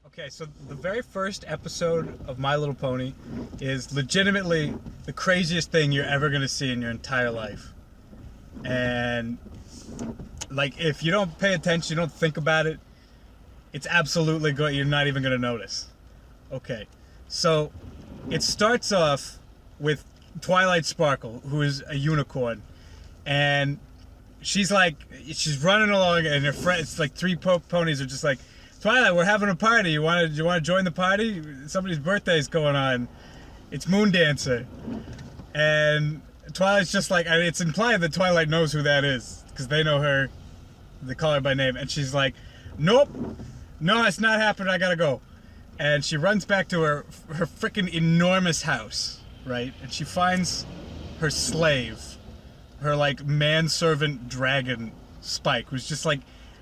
Okay, so the very first episode of My Little Pony is legitimately the craziest thing you're ever going to see in your entire life. And, like, if you don't pay attention, you don't think about it, it's absolutely good. You're not even going to notice. Okay, so it starts off with Twilight Sparkle, who is a unicorn. And she's running along, and her friends, like three ponies, are just like, Twilight, we're having a party. You want to join the party? Somebody's birthday is going on. It's Moon Dancer. And Twilight's just like, I mean, it's implied that Twilight knows who that is because they know her. They call her by name. And she's like, nope. No, it's not happening. I gotta go. And she runs back to her freaking enormous house, right? And she finds her slave, her like manservant dragon Spike, who's just like,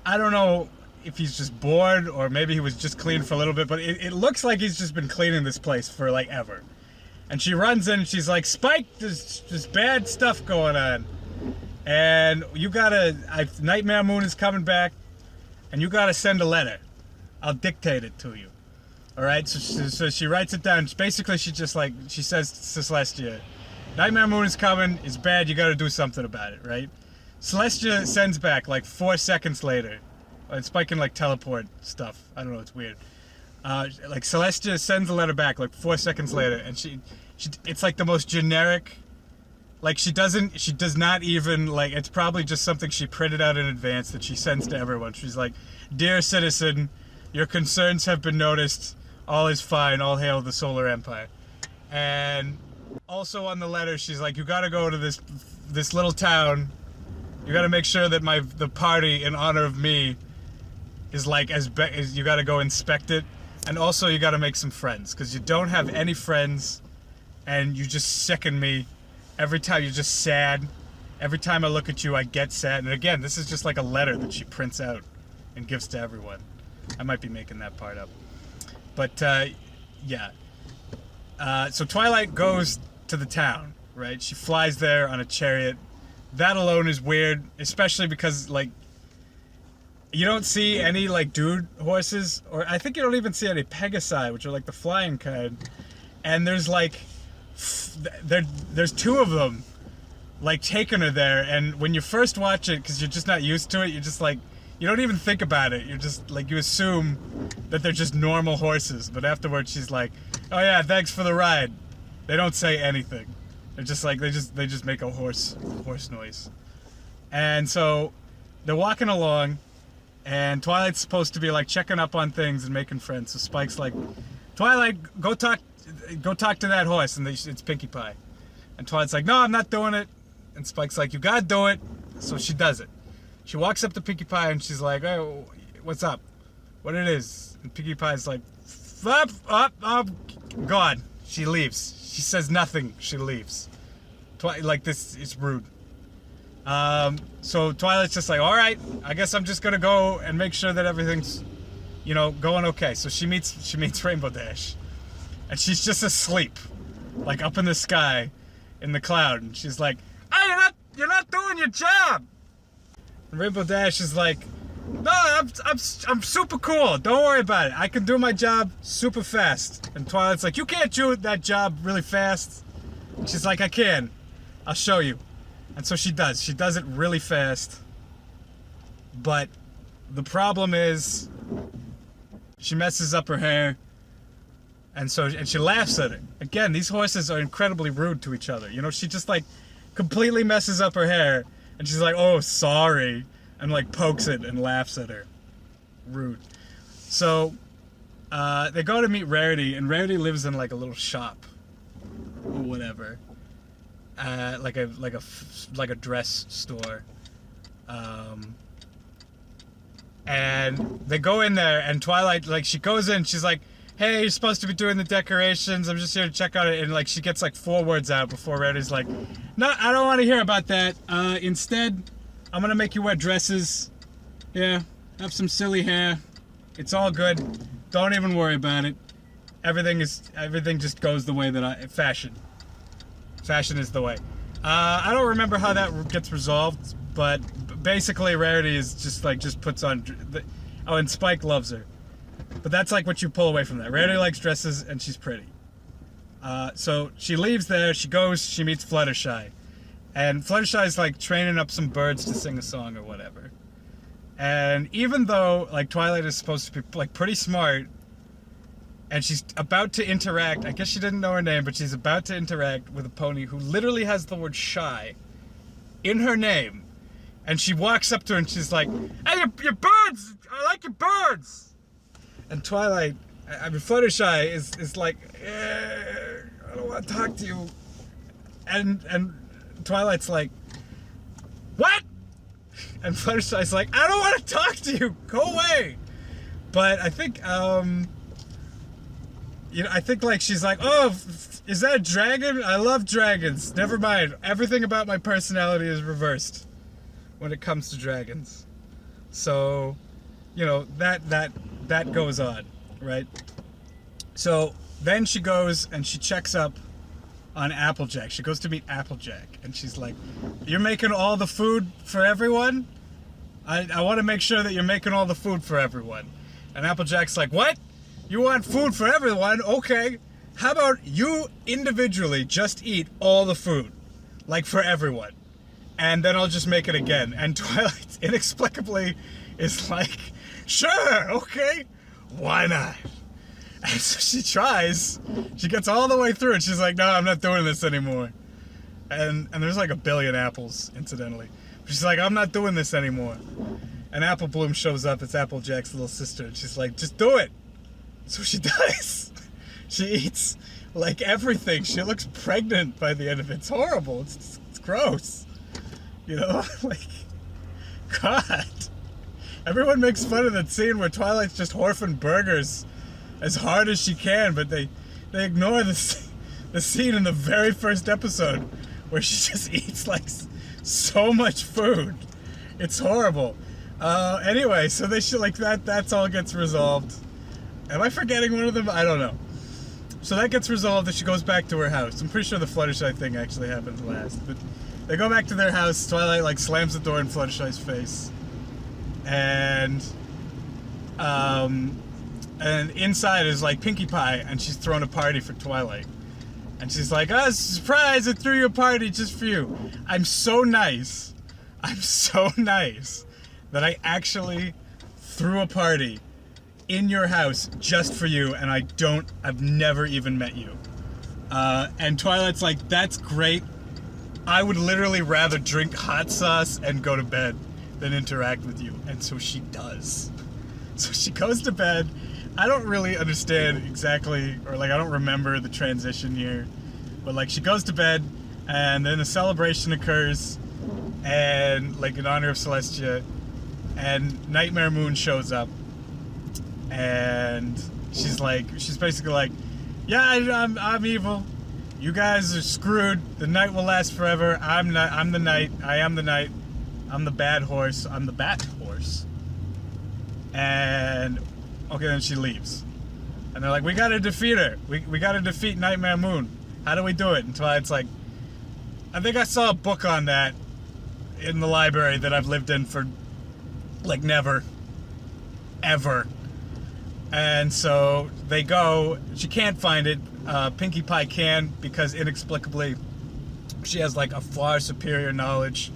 I don't know if he's just bored or maybe he was just cleaning for a little bit, but it looks like he's just been cleaning this place for like ever. And she runs in and she's like, Spike, there's bad stuff going on. And you gotta, Nightmare Moon is coming back and you gotta send a letter. I'll dictate it to you. All right, so she writes it down. Basically, she says to Celestia, Nightmare Moon is coming, it's bad, you gotta do something about it, right? Celestia sends back like 4 seconds later. And Spike can like teleport stuff. I don't know, it's weird. Like Celestia sends a letter back like 4 seconds later, and she it's like the most generic. Like she does not even like, it's probably just something she printed out in advance that she sends to everyone. She's like, dear citizen, your concerns have been noticed. All is fine. All hail the Solar Empire. And also on the letter, she's like, you gotta go to this little town. You gotta make sure that the party in honor of me is like as you gotta go inspect it, and also you gotta make some friends because you don't have any friends, and you just sicken me. Every time you're just sad. Every time I look at you, I get sad. And again, this is just like a letter that she prints out and gives to everyone. I might be making that part up, but yeah. So Twilight goes to the town, right? She flies there on a chariot. That alone is weird, especially because like, you don't see any like dude horses, or I think you don't even see any Peggasi, which are like the flying kind. And there's like, there's 2 of them, like taking her there. And when you first watch it, because you're just not used to it, you're just like, you don't even think about it. You're just like, you assume that they're just normal horses. But afterwards, she's like, oh yeah, thanks for the ride. They don't say anything. They're just like, they just make a horse noise. And so they're walking along. And Twilight's supposed to be like checking up on things and making friends. So Spike's like, Twilight, go talk to that horse. And it's Pinkie Pie. And Twilight's like, no, I'm not doing it. And Spike's like, you gotta do it. So she does it. She walks up to Pinkie Pie and she's like, oh, what's up? What it is? And Pinkie Pie's like, God. She leaves. She says nothing. She leaves. Like, this is rude. So Twilight's just like, all right, I guess I'm just gonna go and make sure that everything's, going okay. So she meets Rainbow Dash, and she's just asleep, like up in the sky, in the cloud, and she's like, hey, you're not doing your job. And Rainbow Dash is like, no, I'm super cool. Don't worry about it. I can do my job super fast. And Twilight's like, you can't do that job really fast. And she's like, I can. I'll show you. And so she does. She does it really fast. But the problem is she messes up her hair. And she laughs at it. Again, these horses are incredibly rude to each other. She just like completely messes up her hair. And she's like, oh, sorry. And like pokes it and laughs at her. Rude. So they go to meet Rarity. And Rarity lives in like a little shop. Or whatever. Like a dress store, and they go in there, and Twilight, like, she goes in, she's like, hey, you're supposed to be doing the decorations, I'm just here to check on it, and like she gets like 4 words out before Rarity's like, no, I don't want to hear about that. Instead, I'm gonna make you wear dresses. Yeah, have some silly hair. It's all good. Don't even worry about it. Everything just goes the way that fashion is the way. I don't remember how that gets resolved, but basically Rarity is just puts on, and Spike loves her. But that's like what you pull away from that. Rarity likes dresses and she's pretty. So she leaves there, she goes, she meets Fluttershy. And Fluttershy's like training up some birds to sing a song or whatever. And even though like Twilight is supposed to be like pretty smart, and she's about to interact, I guess she didn't know her name, but she's about to interact with a pony who literally has the word shy in her name. And she walks up to her and she's like, "Hey, your birds! I like your birds!" And Twilight, I mean Fluttershy is like, I don't want to talk to you. And Twilight's like, "What?" And Fluttershy's like, "I don't want to talk to you. Go away." But I think, I think like she's like, "Oh, is that a dragon? I love dragons. Never mind. Everything about my personality is reversed when it comes to dragons." So, that goes on, right? So then she goes and she checks up on Applejack. She goes to meet Applejack and she's like, "You're making all the food for everyone? I want to make sure that you're making all the food for everyone." And Applejack's like, "What? You want food for everyone? Okay. How about you individually just eat all the food, like for everyone, and then I'll just make it again." And Twilight inexplicably is like, "Sure, okay, why not?" And so she tries. She gets all the way through and she's like, "No, I'm not doing this anymore." And there's like 1 billion apples, incidentally. But she's like, "I'm not doing this anymore." And Apple Bloom shows up. It's Applejack's little sister. And she's like, "Just do it." So she does. She eats like everything. She looks pregnant by the end of it. It's horrible. It's gross. Like, God. Everyone makes fun of that scene where Twilight's just horfing burgers as hard as she can, but they ignore the scene in the very first episode where she just eats like so much food. It's horrible. Anyway, so they should like that's all gets resolved. Am I forgetting one of them? I don't know. So that gets resolved and she goes back to her house. I'm pretty sure the Fluttershy thing actually happens last. But they go back to their house. Twilight like slams the door in Fluttershy's face. And inside is like Pinkie Pie and she's throwing a party for Twilight. And she's like, "Oh, surprise, I threw you a party just for you. I'm so nice that I actually threw a party in your house just for you, and I've never even met you." And Twilight's like, "That's great. I would literally rather drink hot sauce and go to bed than interact with you." And so she does. So she goes to bed. I don't really understand exactly, or like I don't remember the transition here, but like she goes to bed and then a celebration occurs and like in honor of Celestia, and Nightmare Moon shows up. And she's basically like, "Yeah, I'm evil. You guys are screwed. The night will last forever. I'm the night. I am the night. I'm the bad horse. I'm the bat horse." And okay, then she leaves. And they're like, "We gotta defeat her. We gotta defeat Nightmare Moon. How do we do it?" And Twilight's like, "I think I saw a book on that in the library that I've lived in for like never, ever." And so they go. She can't find it. Pinkie Pie can, because inexplicably she has like a far superior knowledge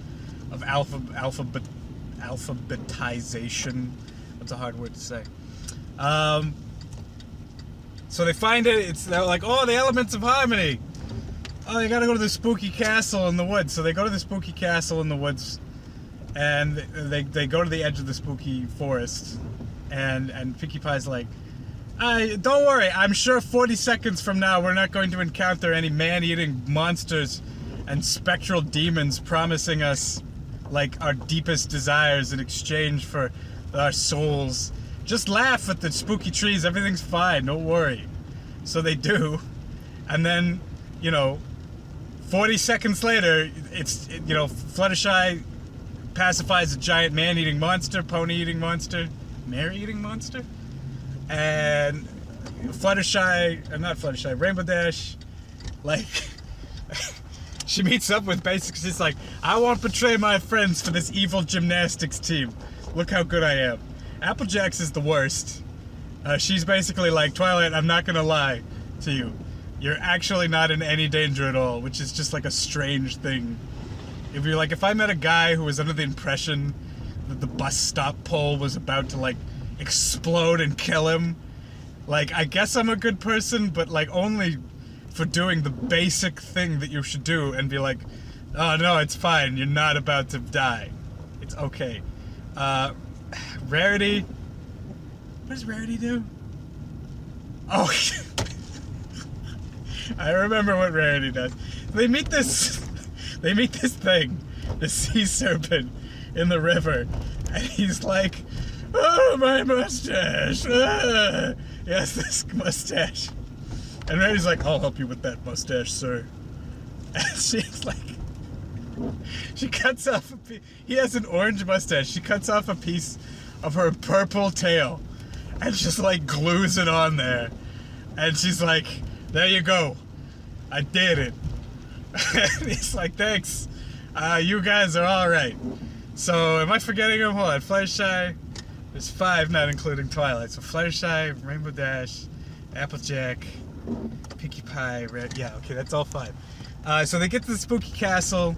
of alphabetization. That's a hard word to say. So they find it. They're like, "Oh, the elements of harmony. Oh, you gotta go to the spooky castle in the woods." So they go to the spooky castle in the woods, and they go to the edge of the spooky forest. And Pinkie Pie's like, "Don't worry, I'm sure 40 seconds from now we're not going to encounter any man-eating monsters and spectral demons promising us like our deepest desires in exchange for our souls. Just laugh at the spooky trees, everything's fine, don't worry." So they do, and then 40 seconds later, Fluttershy pacifies a giant man-eating monster, pony-eating monster, mare-eating monster, and Rainbow Dash, like, she meets up with basically, she's like, "I won't betray my friends for this evil gymnastics team. Look how good I am." Applejack's is the worst, She's basically like, Twilight, I'm not gonna lie to you. You're actually not in any danger at all, which is just like a strange thing. If I met a guy who was under the impression that the bus stop pole was about to like explode and kill him, like, I guess I'm a good person, but like only for doing the basic thing that you should do and be like, oh no, it's fine, you're not about to die. It's okay. Rarity. What does Rarity do? Oh, I remember what Rarity does. They meet this thing, the sea serpent, in the river, and he's like, oh, my mustache. Ah. Yes, this mustache. And Rarity's like, I'll help you with that mustache, sir. And she's like, she cuts off a piece. He has an orange mustache. She cuts off a piece of her purple tail and just like glues it on there. And she's like, there you go. I did it. And he's like, thanks. You guys are all right. So am I forgetting them? Hold on. Fluttershy. There's 5, not including Twilight. So Fluttershy, Rainbow Dash, Applejack, Pinkie Pie, Red. Yeah, okay, that's all 5. So they get to the spooky castle,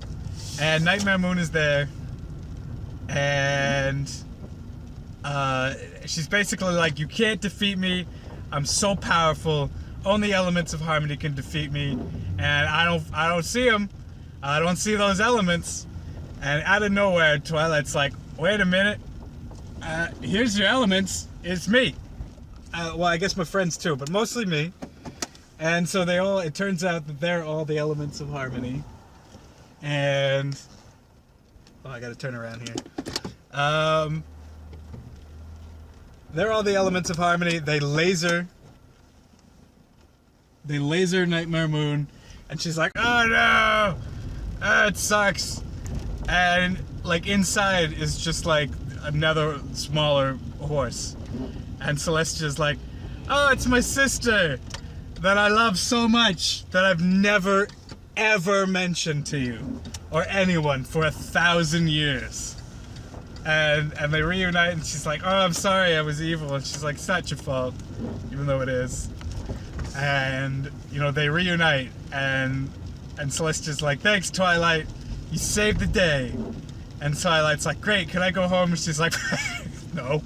and Nightmare Moon is there, and she's basically like, you can't defeat me. I'm so powerful. Only elements of harmony can defeat me, and I don't see them. I don't see those elements. And out of nowhere, Twilight's like, wait a minute. Here's your elements. It's me. Well, I guess my friends too, but mostly me. And so it turns out that they're all the elements of harmony. And, oh, I gotta turn around here. They're all the elements of harmony. They laser Nightmare Moon. And she's like, oh no! It sucks. And, like, inside is just like another smaller horse. And Celestia's like, oh, it's my sister that I love so much that I've never, ever mentioned to you or anyone for 1,000 years. And they reunite, and she's like, oh, I'm sorry, I was evil. And she's like, it's not your fault, even though it is. And, you know, they reunite, and Celestia's like, thanks, Twilight, you saved the day. And Twilight's like, great, can I go home? And she's like, no.